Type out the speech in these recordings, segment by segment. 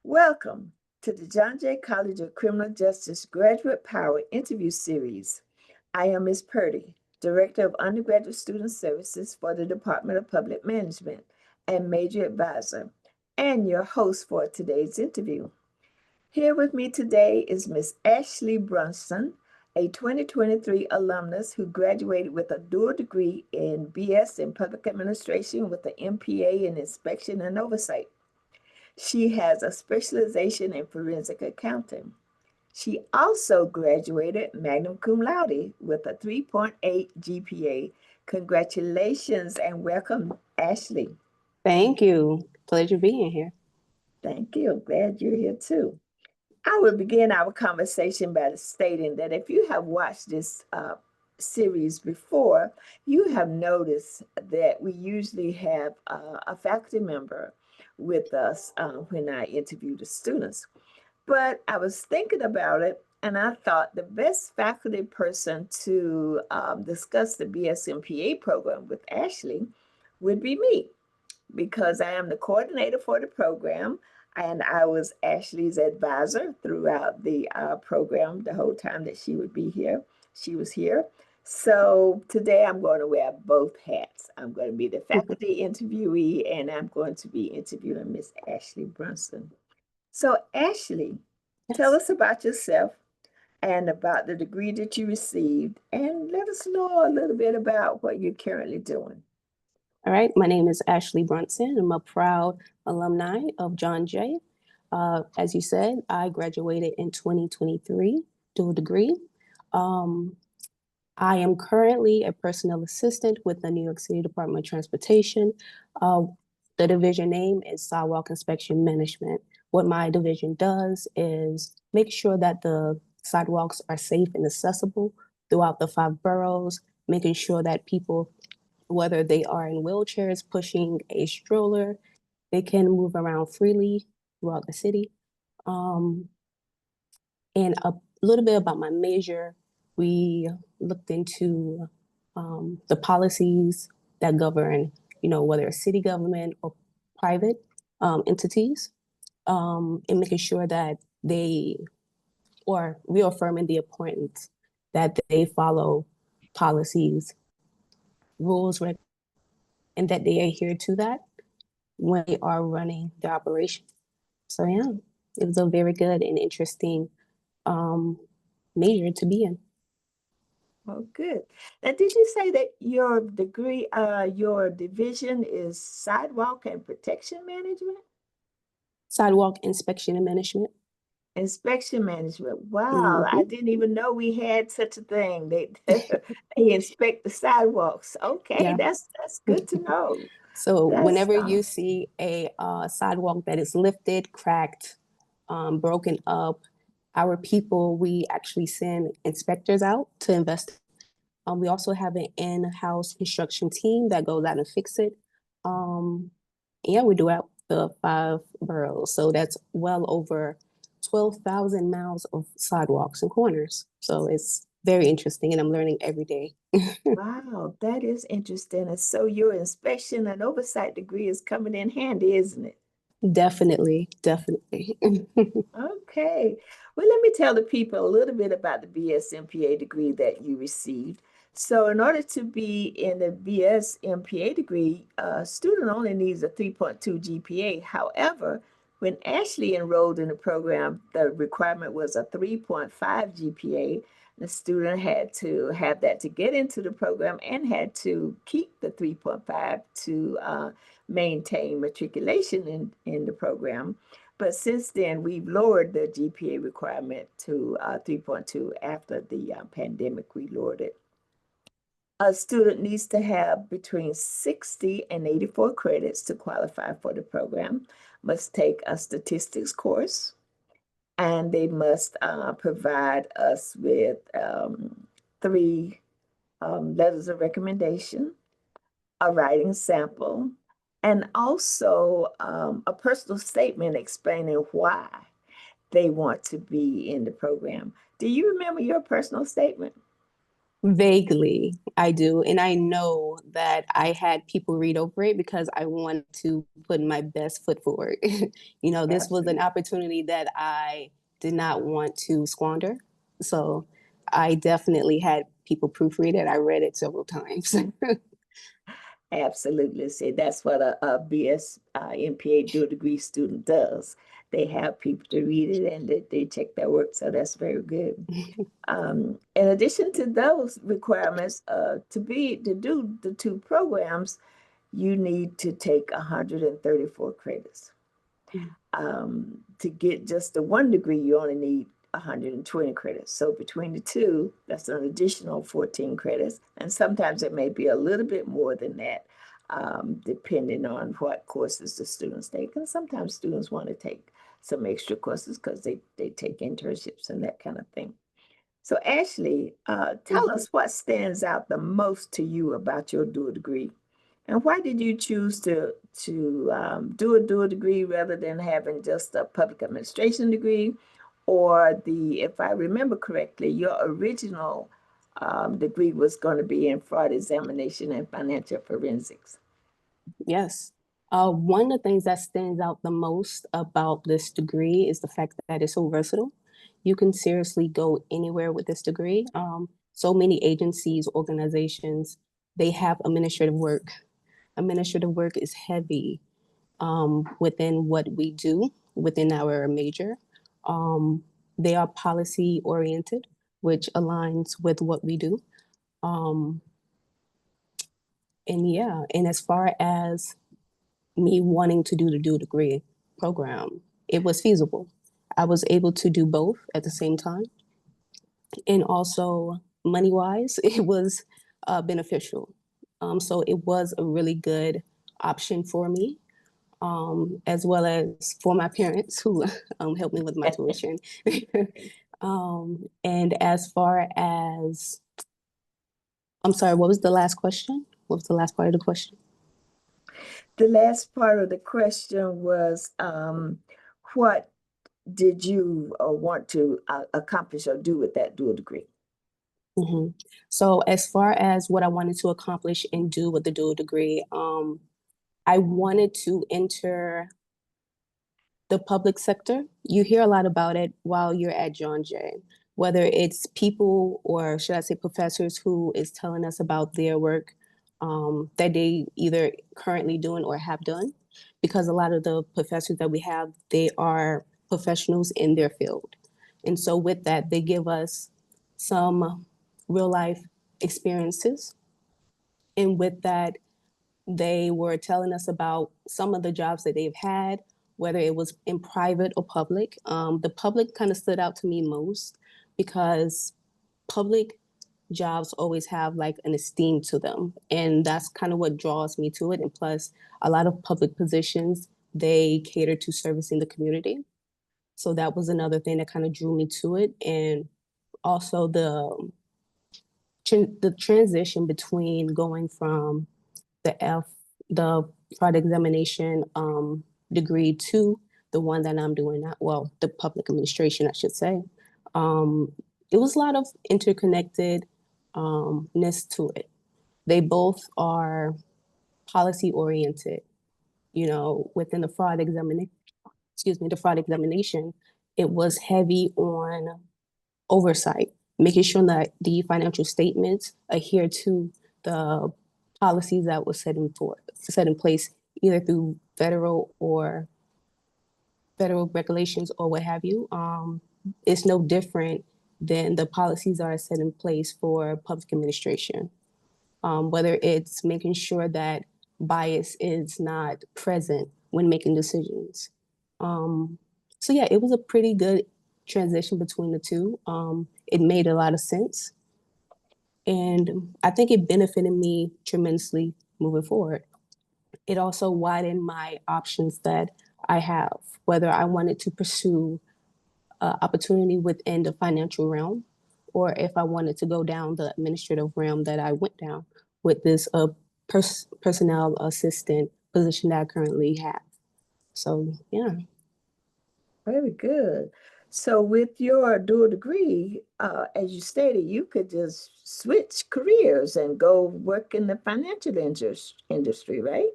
Welcome to the John Jay College of Criminal Justice Graduate Power Interview Series. I am Ms. Purdie, Director of Undergraduate Student Services for the Department of Public Management and Major Advisor, and your host for today's interview. Here with me today is Ms. Ashely Brunson, a 2023 alumnus who graduated with a dual degree in BS in Public Administration with an MPA in Inspection and Oversight. She has a specialization in forensic accounting. She also graduated magna cum laude with a 3.8 GPA. Congratulations and welcome, Ashely. Thank you. Pleasure being here. Thank you. Glad you're here too. I will begin our conversation by stating that if you have watched this series before, you have noticed that we usually have a faculty member with us when I interview the students. But I was thinking about it, and I thought the best faculty person to discuss the BSMPA program with Ashely would be me, because I am the coordinator for the program, and I was Ashely's advisor throughout the program the whole time that she would be here. She was here. So today I'm going to wear both hats. I'm going to be the faculty interviewee, and I'm going to be interviewing Miss Ashely Brunson. So Ashely, tell us about yourself and about the degree that you received, and let us know a little bit about what you're currently doing. All right, my name is Ashely Brunson. I'm a proud alumni of John Jay. As you said, I graduated in 2023, dual degree. I am currently a personnel assistant with the New York City Department of Transportation. The division name is Sidewalk Inspection Management. What my division does is make sure that the sidewalks are safe and accessible throughout the 5 boroughs, making sure that people, whether they are in wheelchairs, pushing a stroller, they can move around freely throughout the city. And a little bit about my major, we looked into the policies that govern, whether it's city government or private entities, and making sure that they, or reaffirming the importance that they follow policies, rules, and that they adhere to that when they are running their operation. So yeah, it was a very good and interesting major to be in. Oh, good. Now, did you say that your degree, your division is sidewalk and protection management? Sidewalk inspection and management. Inspection management. Wow, I didn't even know we had such a thing. They inspect the sidewalks. Okay, Yeah. that's good to know. So whenever you see a sidewalk that is lifted, cracked, broken up, our people, we actually send inspectors out to investigate. We also have an in-house construction team that goes out and fix it. Yeah, we do out the 5 boroughs. So that's well over 12,000 miles of sidewalks and corners. So it's very interesting, and I'm learning every day. Wow, that is interesting. And so your inspection and oversight degree is coming in handy, isn't it? Definitely, definitely. Okay. Well, let me tell the people a little bit about the BS-MPA degree that you received. So in order to be in the BS-MPA degree, a student only needs a 3.2 GPA. However, when Ashely enrolled in the program, the requirement was a 3.5 GPA. The student had to have that to get into the program and had to keep the 3.5 to maintain matriculation in the program. But since then, we've lowered the GPA requirement to 3.2. After the pandemic, we lowered it. A student needs to have between 60 and 84 credits to qualify for the program, must take a statistics course, and they must provide us with 3 letters of recommendation, a writing sample, and also a personal statement explaining why they want to be in the program. Do you remember your personal statement? Vaguely, I do. And I know that I had people read over it because I wanted to put my best foot forward. This was an Absolutely. opportunity that I did not want to squander. So I definitely had people proofread it. I read it several times. Absolutely. See, that's what a BS MPA dual degree student does. They have people to read it and they check their work. So that's very good. In addition to those requirements, to do the two programs, you need to take 134 credits. To get just the one degree, you only need 120 credits. So between the two, that's an additional 14 credits. And sometimes it may be a little bit more than that, depending on what courses the students take. And sometimes students want to take some extra courses because they take internships and that kind of thing. So Ashely, tell Mhm. us what stands out the most to you about your dual degree, and why did you choose to do a dual degree rather than having just a public administration degree, or if I remember correctly, your original degree was going to be in fraud examination and financial forensics. Yes. One of the things that stands out the most about this degree is the fact that it's so versatile. You can seriously go anywhere with this degree. So many agencies, organizations, they have administrative work. Administrative work is heavy within what we do within our major. Um, they are policy oriented, which aligns with what we do. Um, and yeah, and as far as me wanting to do the dual degree program, it was feasible. I was able to do both at the same time. And also, money wise, it was beneficial. So it was a really good option for me, as well as for my parents who helped me with my tuition. And as far as, I'm sorry, what was the last question? What was the last part of the question? The last part of the question was, what did you want to accomplish or do with that dual degree? Mhm. So as far as what I wanted to accomplish and do with the dual degree, I wanted to enter the public sector. You hear a lot about it while you're at John Jay, whether it's people or should I say professors who is telling us about their work that they either currently doing or have done, because a lot of the professors that we have, they are professionals in their field. And so with that, they give us some real life experiences. And with that, they were telling us about some of the jobs that they've had, whether it was in private or public. The public kind of stood out to me most because public jobs always have like an esteem to them. And that's kind of what draws me to it. And plus, a lot of public positions, they cater to servicing the community. So that was another thing that kind of drew me to it. And also the transition between going from the the product examination degree to the one that I'm doing now, well, the public administration, I should say. Um, it was a lot of interconnected ness to it. They both are policy oriented. Within the fraud examination, excuse me, the fraud examination, it was heavy on oversight, making sure that the financial statements adhere to the policies that was set in place either through federal regulations or what have you. It's no different than the policies that are set in place for public administration. Whether it's making sure that bias is not present when making decisions. Um, so yeah, it was a pretty good transition between the two. It made a lot of sense, and I think it benefited me tremendously moving forward. It also widened my options that I have, whether I wanted to pursue opportunity within the financial realm, or if I wanted to go down the administrative realm that I went down with this personnel assistant position that I currently have. So yeah. Very good. So with your dual degree, as you stated, you could just switch careers and go work in the financial industry, right?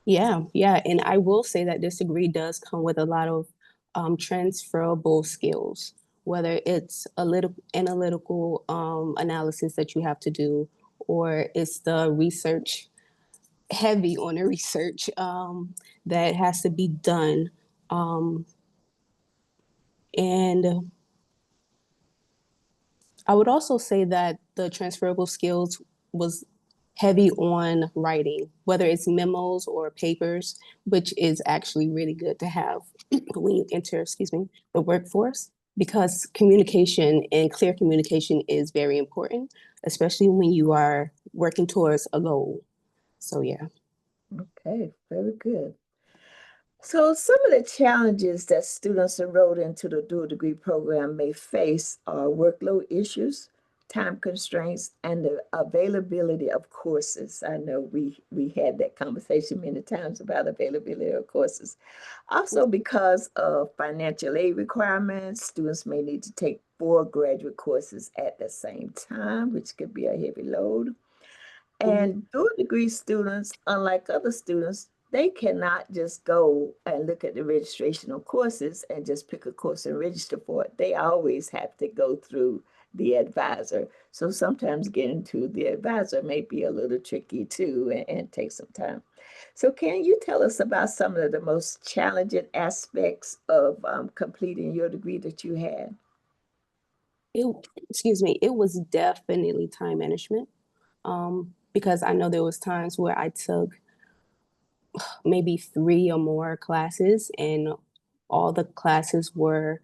Yeah. And I will say that this degree does come with a lot of transferable skills, whether it's a little analytical analysis that you have to do, or it's the research, heavy on the research that has to be done. Um, and I would also say that the transferable skills was heavy on writing, whether it's memos or papers, which is actually really good to have when you enter, the workforce, because communication and clear communication is very important, especially when you are working towards a goal. So yeah. Okay, very good. So some of the challenges that students enrolled into the dual degree program may face are workload issues, time constraints, and the availability of courses. I know we had that conversation many times about availability of courses. Also, because of financial aid requirements, students may need to take 4 graduate courses at the same time, which could be a heavy load. Mhm. And dual degree students, unlike other students, they cannot just go and look at the registration of courses and just pick a course and register for it. They always have to go through the advisor. So sometimes getting to the advisor may be a little tricky too and take some time. So can you tell us about some of the most challenging aspects of completing your degree that you had? It, it was definitely time management. Because I know there was times where I took maybe 3 or more classes, and all the classes were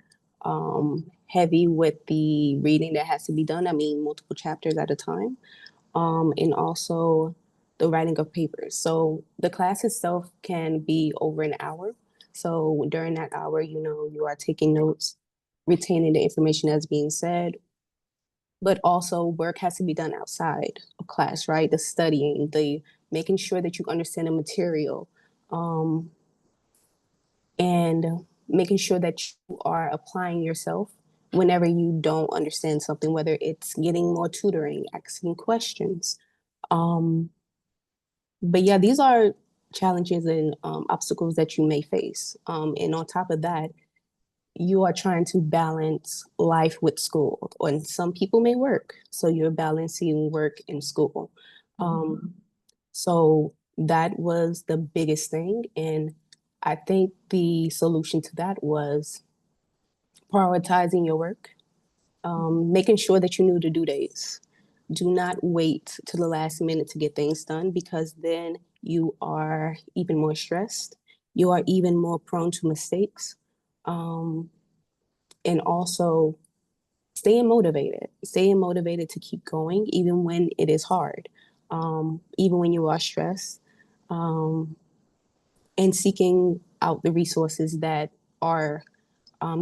heavy with the reading that has to be done. I mean, multiple chapters at a time, and also the writing of papers. So the class itself can be over an hour. So during that hour, you are taking notes, retaining the information that's being said, but also work has to be done outside of class, right? The studying, the making sure that you understand the material, um, and making sure that you are applying yourself whenever you don't understand something, whether it's getting more tutoring, asking questions. Um, but yeah, these are challenges and obstacles that you may face. And on top of that, you are trying to balance life with school, and some people may work, so you're balancing work and school. Mhm. So that was the biggest thing, and I think the solution to that was prioritizing your work, making sure that you knew the due dates. Do not wait to the last minute to get things done, because then you are even more stressed, you are even more prone to mistakes, um, and also staying motivated to keep going, even when it is hard, even when you are stressed, um, and seeking out the resources that are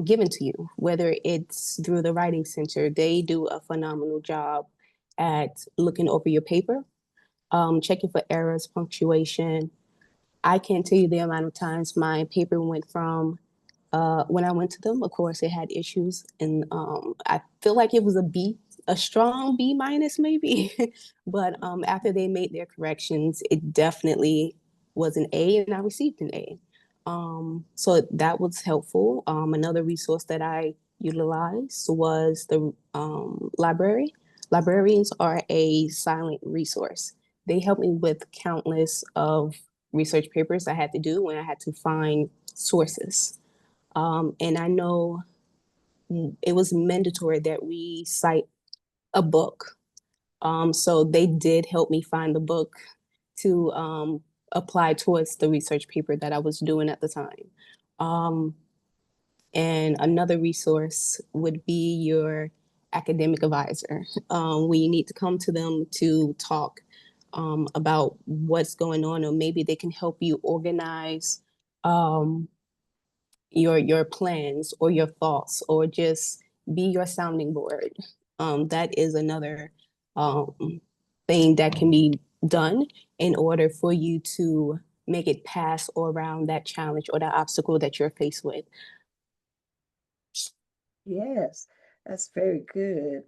given to you, whether it's through the Writing Center. They do a phenomenal job at looking over your paper, checking for errors, punctuation. I can't tell you the amount of times my paper went from when I went to them, of course, it had issues, and I feel like it was a B, a strong B minus maybe. But after they made their corrections, it definitely was an A, and I received an A. So that was helpful. Another resource that I utilized was the library. Librarians are a silent resource. They helped me with countless of research papers I had to do when I had to find sources. And I know it was mandatory that we cite a book. So they did help me find the book to apply towards the research paper that I was doing at the time. Um, and another resource would be your academic advisor. When you need to come to them to talk about what's going on, or maybe they can help you organize um, your plans or your thoughts, or just be your sounding board. That is another um, thing that can be done in order for you to make it pass or around that challenge or that obstacle that you're faced with. Yes, that's very good.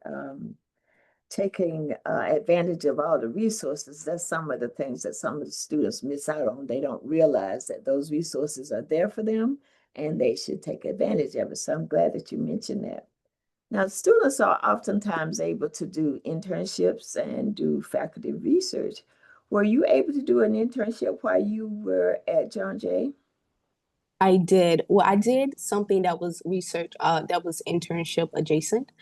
Taking advantage of all the resources, that's some of the things that some of the students miss out on. They don't realize that those resources are there for them and they should take advantage of it. So I'm glad that you mentioned that. Now, students are oftentimes able to do internships and do faculty research. Were you able to do an internship while you were at John Jay? I did. Well, I did something that was research, that was internship adjacent.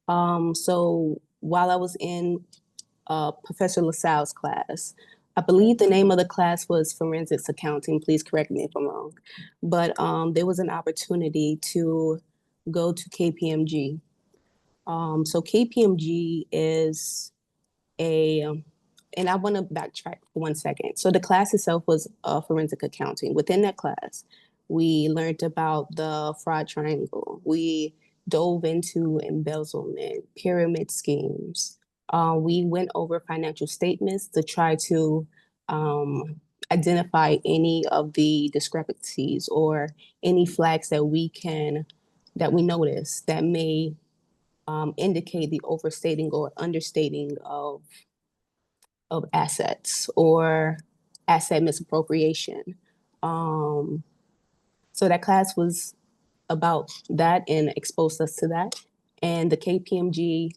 So while I was in Professor LaSalle's class, I believe the name of the class was Forensics Accounting. Please correct me if I'm wrong. But there was an opportunity to go to KPMG. So KPMG is a and I want to backtrack for 1 second. So the class itself was forensic accounting. Within that class, we learned about the fraud triangle. We dove into embezzlement, pyramid schemes. We went over financial statements to try to identify any of the discrepancies or any flags that we notice that may indicate the overstating or understating of assets or asset misappropriation. Um, so that class was about that and exposed us to that. And the KPMG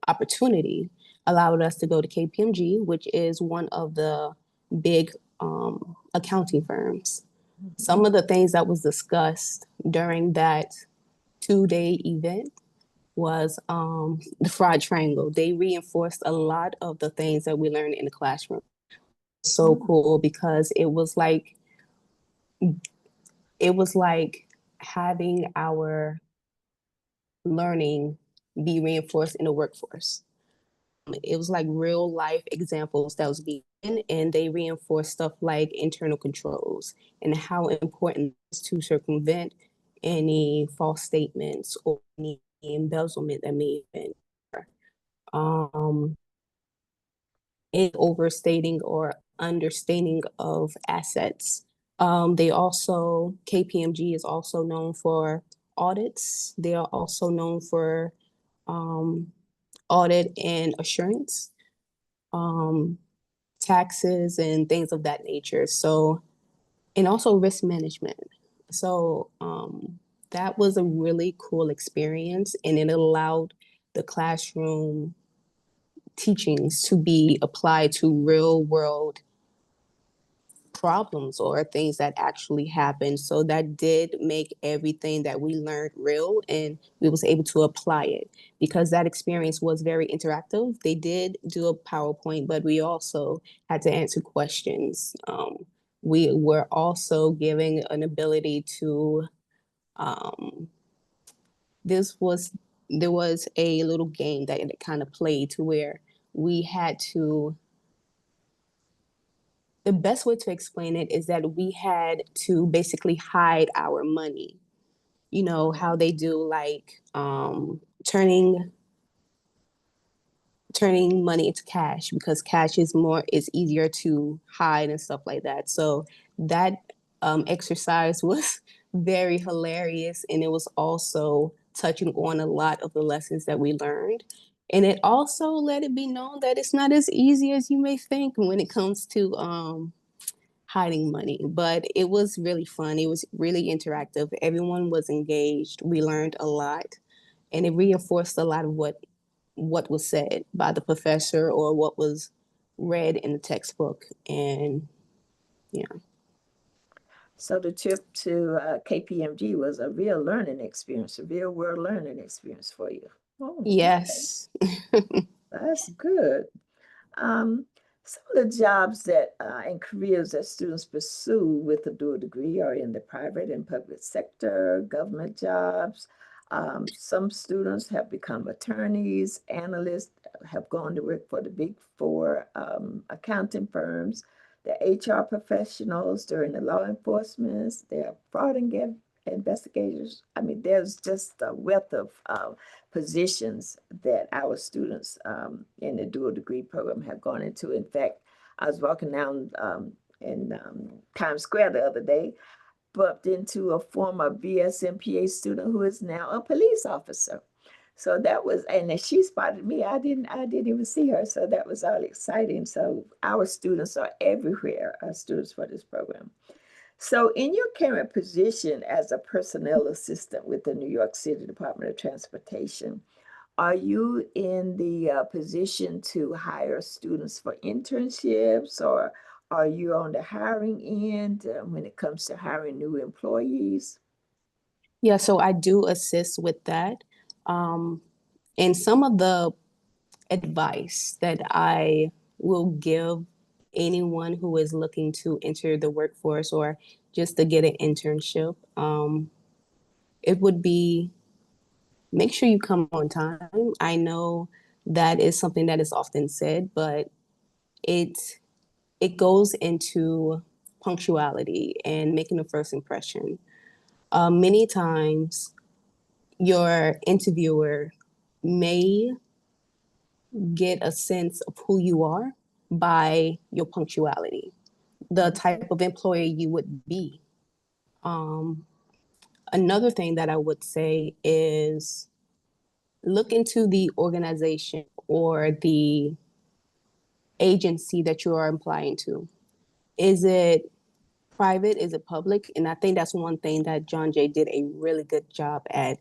opportunity allowed us to go to KPMG, which is one of the big accounting firms. Some of the things that was discussed during that 2-day event was the fraud triangle. They reinforced a lot of the things that we learned in the classroom. So cool because it was like having our learning be reinforced in the workforce. It was like real life examples that was being and they reinforced stuff like internal controls and how important it is to circumvent any false statements or any embezzlement that may have been um, in overstating or understating of assets. KPMG is also known for audits. They are also known for um, audit and assurance, um, taxes, and things of that nature. So, and also risk management. So, that was a really cool experience, and it allowed the classroom teachings to be applied to real world problems or things that actually happened. So that did make everything that we learned real and we was able to apply it because that experience was very interactive. They did do a PowerPoint, but we also had to answer questions. We were also given an ability to um, this was there was a little game that it kind of played to where we had to the best way to explain it is that we had to basically hide our money. You know how they do like turning money into cash because cash is easier to hide and stuff like that. So that exercise was very hilarious and it was also touching on a lot of the lessons that we learned. And it also let it be known that it's not as easy as you may think when it comes to hiding money, but it was really fun. It was really interactive. Everyone was engaged. We learned a lot, and it reinforced a lot of what was said by the professor or what was read in the textbook. And yeah, So the trip to KPMG was a real learning experience, a real world learning experience for you. Oh, okay. yes, That's good. Um, some of the jobs that and careers that students pursue with a dual degree are in the private and public sector, government jobs. Some students have become attorneys, analysts, have gone to work for the big four accounting firms. They're HR professionals during the law enforcement. They're fraud investigators. I mean, there's just a wealth of positions that our students in the dual degree program have gone into. In fact, I was walking down in Times Square the other day, bumped into a former BSMPA student who is now a police officer. So that was, and then she spotted me. I didn't even see her. So that was all exciting. So our students are everywhere, our students for this program. So in your current position as a personnel assistant with the New York City Department of Transportation, are you in the position to hire students for internships, or are you on the hiring end when it comes to hiring new employees? Yeah, so I do assist with that. Um, and some of the advice that I will give anyone who is looking to enter the workforce or just to get an internship, it would be make sure you come on time. I know that is something that is often said, but it it goes into punctuality and making a first impression. Many times, your interviewer may get a sense of who you are by your punctuality, the type Okay. of employee you would be. Um, Another thing that I would say is look into the organization or the agency that you are applying to. Is it private? Is it public? And I think that's one thing that John Jay did a really good job at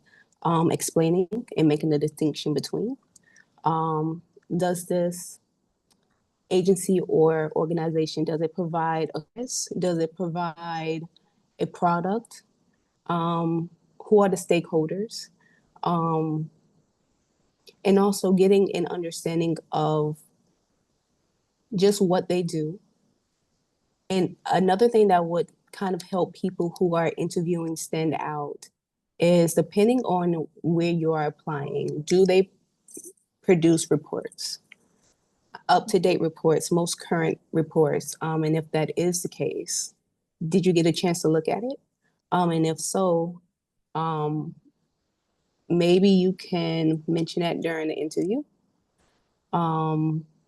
explaining and making the distinction between. Does this agency or organization, does it provide a service? Does it provide a product? Who are the stakeholders? Um, and also getting an understanding of just what they do. And another thing that would kind of help people who are interviewing stand out is depending on where you are applying, do they produce reports, up to date reports, most current reports? And if that is the case, did you get a chance to look at it? And if so, um, maybe you can mention that during the interview.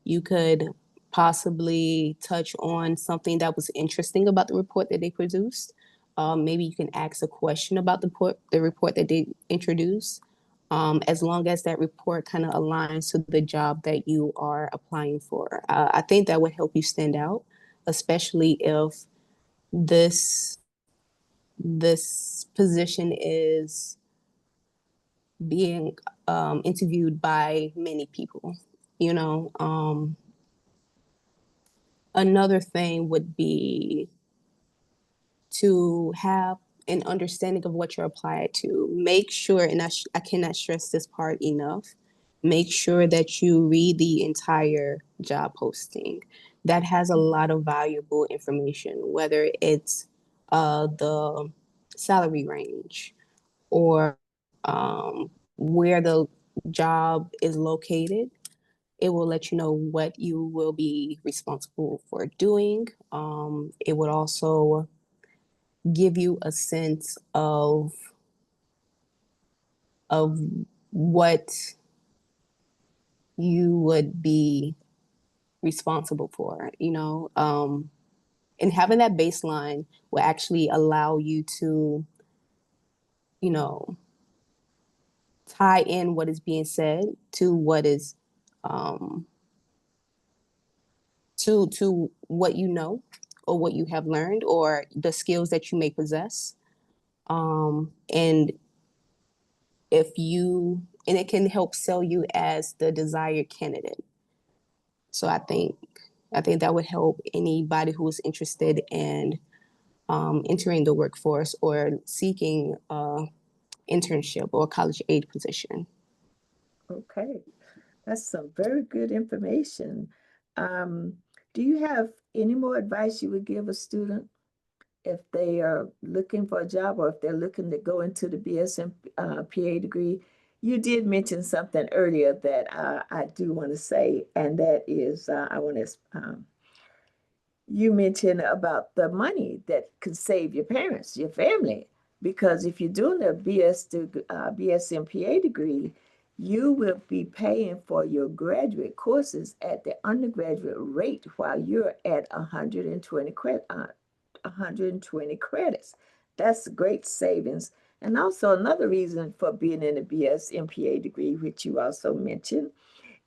You could possibly touch on something that was interesting about the report that they produced. Maybe you can ask a question about the report that they introduced. As long as that report kind of aligns to the job that you are applying for. I think that would help you stand out, especially if this this position is being interviewed by many people. You know, another thing would be to have an understanding of what you're applied to. Make sure, and I cannot stress this part enough, make sure that you read the entire job posting. That has a lot of valuable information, whether it's the salary range or where the job is located. It will let you know what you will be responsible for doing. It would also give you a sense of what you would be responsible for, and having that baseline will actually allow you to, you know, tie in what is being said to what is um, to what you know or what you have learned or the skills that you may possess. And and it can help sell you as the desired candidate. So I think that would help anybody who is interested in entering the workforce or seeking internship or college aid position. Okay. That's some very good information. Um, do you have any more advice you would give a student if they are looking for a job or if they're looking to go into the BSM PA degree? You did mention something earlier that I do want to say, and that is I want to you mentioned about the money that could save your parents, your family, because if you're doing a BSMPA degree, you will be paying for your graduate courses at the undergraduate rate while you're at 120 credits. That's great savings. And also another reason for being in a BS MPA degree, which you also mentioned,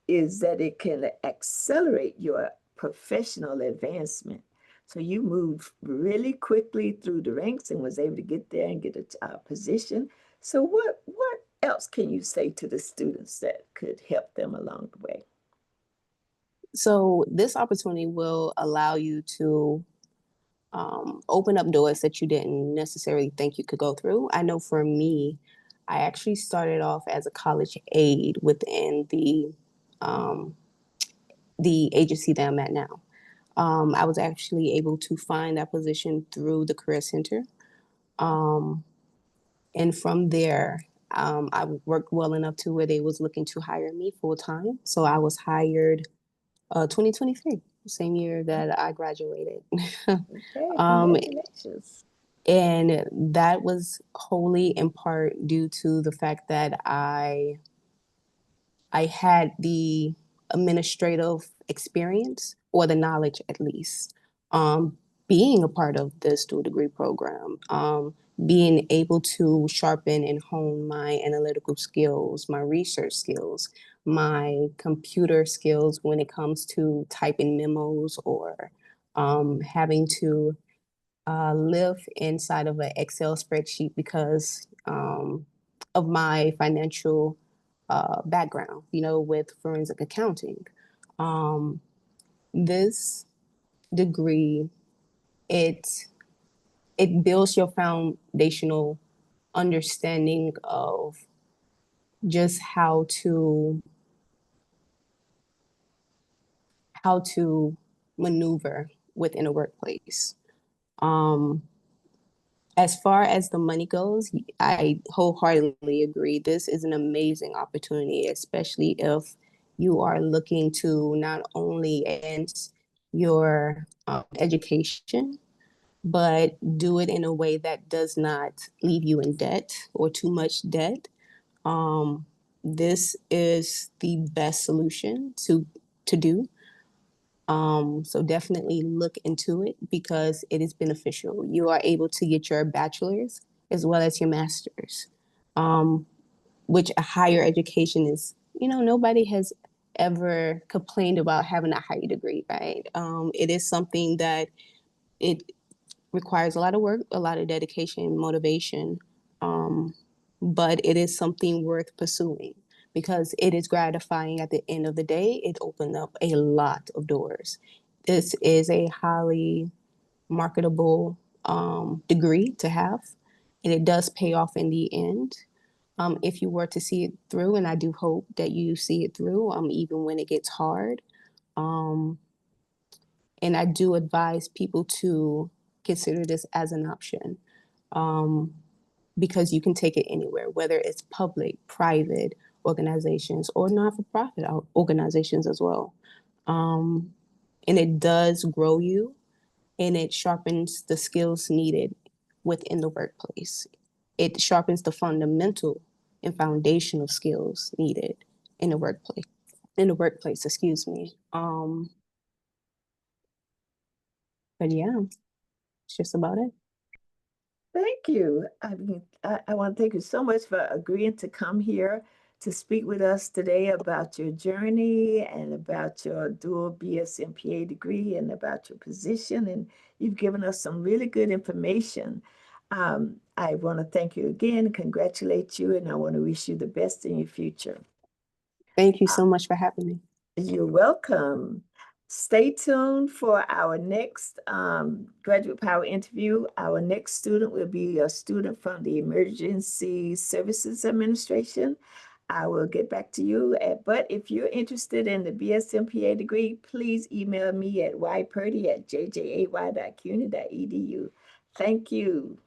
is that it can accelerate your professional advancement. So you moved really quickly through the ranks and was able to get there and get a position. So what else can you say to the students that could help them along the way? So this opportunity will allow you to open up doors that you didn't necessarily think you could go through. I know for me, I actually started off as a college aide within the agency that I'm at now. I was actually able to find that position through the Career Center. Um, and from there, I worked well enough to where they was looking to hire me full time. So I was hired 2023, same year that I graduated. Okay, um, congratulations. and that was wholly in part due to the fact that I had the administrative experience or the knowledge at least, being a part of this dual degree program, being able to sharpen and hone my analytical skills, my research skills, my computer skills when it comes to typing memos or having to live inside of an Excel spreadsheet because of my financial background, with forensic accounting. Um, this degree, it it builds your foundational understanding of just how to maneuver within a workplace. Um, as far as the money goes, I wholeheartedly agree. This is an amazing opportunity, especially if you are looking to not only enhance your education, but do it in a way that does not leave you in debt or too much debt. Um, this is the best solution to do. So definitely look into it because it is beneficial. You are able to get your bachelor's as well as your master's, um, which a higher education is, nobody has ever complained about having a higher degree, right? It is something that it requires a lot of work, a lot of dedication, motivation, um, but it is something worth pursuing because it is gratifying at the end of the day. It opened up a lot of doors. This is a highly marketable degree to have, and it does pay off in the end. If you were to see it through, and I do hope that you see it through, even when it gets hard. Um, and I do advise people to consider this as an option, um, because you can take it anywhere, whether it's public, private organizations, or not for profit organizations as well. Um, and it does grow you and it sharpens the skills needed within the workplace. It sharpens the fundamental and foundational skills needed in the workplace. Excuse me. But yeah, it's just about it. Thank you. I want to thank you so much for agreeing to come here to speak with us today about your journey and about your dual BS MPA degree and about your position. And you've given us some really good information. I want to thank you again, congratulate you, and I want to wish you the best in your future. Thank you so much for having me. You're welcome. Stay tuned for our next Graduate Power interview. Our next student will be a student from the Emergency Services Administration. I will get back to you. But if you're interested in the BSMPA degree, please email me at ypurdie@jjay.cuny.edu. Thank you.